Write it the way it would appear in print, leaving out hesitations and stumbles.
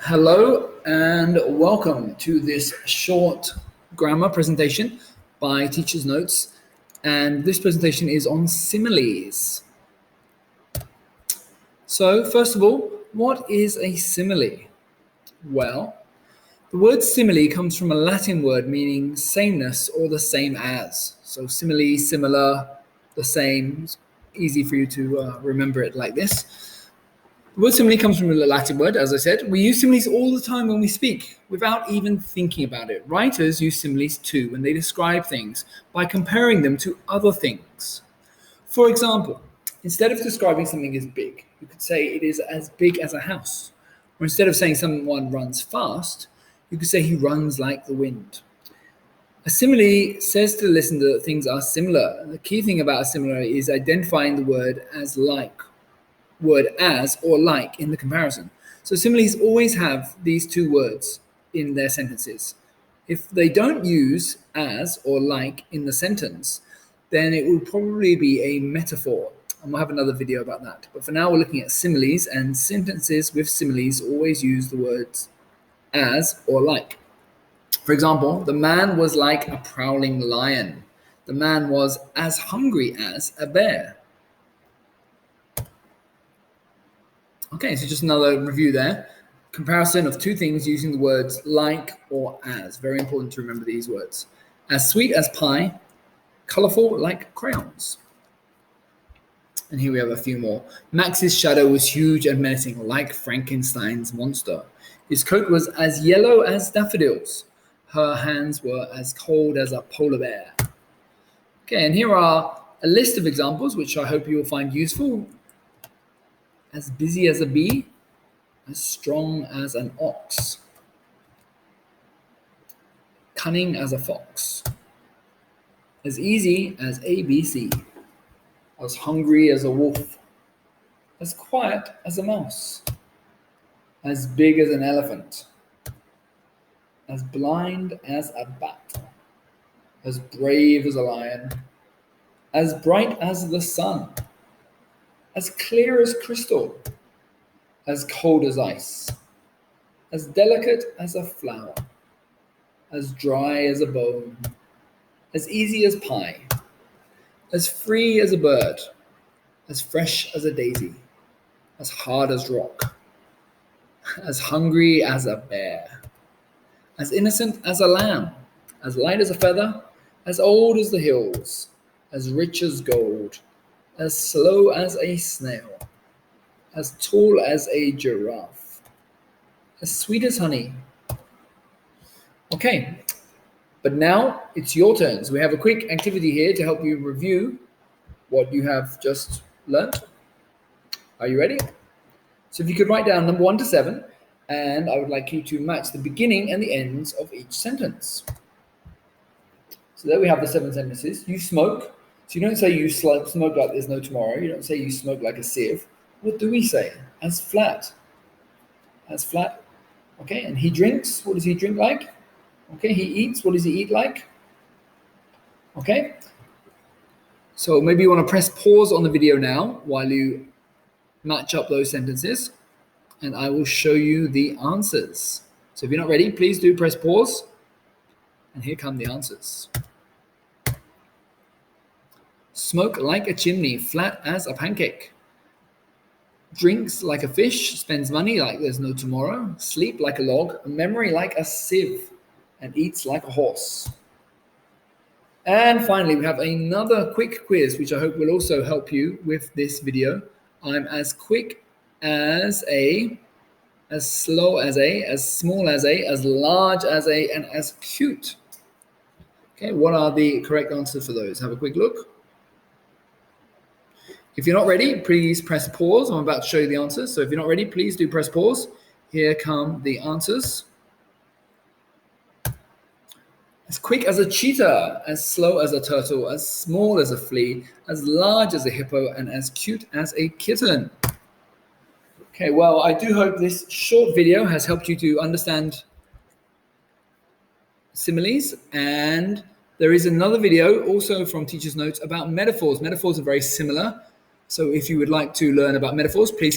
Hello and welcome to this short grammar presentation by Teacher's Notes. And this presentation is on similes. So first of all, what is a simile? Well, the word simile comes from a Latin word meaning sameness or the same as. So simile, similar, the same. It's easy for you to remember it like this. The word simile comes from a Latin word, as I said. We use similes all the time when we speak, without even thinking about it. Writers use similes too when they describe things by comparing them to other things. For example, instead of describing something as big, you could say it is as big as a house. Or instead of saying someone runs fast, you could say he runs like the wind. A simile says to the listener that things are similar. The key thing about a simile is identifying the word as or like in the comparison. So similes always have these two words in their sentences. If they don't use as or like in the sentence, then it will probably be a metaphor. And we'll have another video about that. But for now, we're looking at similes, and sentences with similes always use the words as or like. For example, the man was like a prowling lion. The man was as hungry as a bear. Okay, so just another review there. Comparison of two things using the words like or as. Very important to remember these words. As sweet as pie, colorful like crayons. And here we have a few more. Max's shadow was huge and menacing, like Frankenstein's monster. His coat was as yellow as daffodils. Her hands were as cold as a polar bear. Okay, and here are a list of examples which I hope you will find useful. As busy as a bee, as strong as an ox, cunning as a fox, as easy as ABC, as hungry as a wolf, as quiet as a mouse, as big as an elephant, as blind as a bat, as brave as a lion, as bright as the sun, as clear as crystal, as cold as ice, as delicate as a flower, as dry as a bone, as easy as pie, as free as a bird, as fresh as a daisy, as hard as rock, as hungry as a bear, as innocent as a lamb, as light as a feather, as old as the hills, as rich as gold, as slow as a snail, as tall as a giraffe, as sweet as honey. Okay, but now it's your turn. So we have a quick activity here to help you review what you have just learnt. Are you ready? So if you could write down number 1 to 7, and I would like you to match the beginning and the ends of each sentence. So there we have the 7 sentences. You smoke. So you don't say you smoke like there's no tomorrow. You don't say you smoke like a sieve. What do we say? As flat. As flat. Okay, and he drinks. What does he drink like? Okay, he eats. What does he eat like? Okay. So maybe you want to press pause on the video now while you match up those sentences, and I will show you the answers. So if you're not ready, please do press pause. And here come the answers. Smoke like a chimney, flat as a pancake. Drinks like a fish, spends money like there's no tomorrow, sleep like a log, memory like a sieve, and eats like a horse. And finally, we have another quick quiz, which I hope will also help you with this video. I'm as quick as a, as slow as a, as small as a, as large as a, and as cute. Okay, what are the correct answers for those? Have a quick look. If you're not ready, please press pause. I'm about to show you the answers. So if you're not ready, please do press pause. Here come the answers. As quick as a cheetah, as slow as a turtle, as small as a flea, as large as a hippo, and as cute as a kitten. Okay, well, I do hope this short video has helped you to understand similes, and there is another video also from Teacher's Notes about metaphors. Metaphors are very similar. So if you would like to learn about metaphors, please click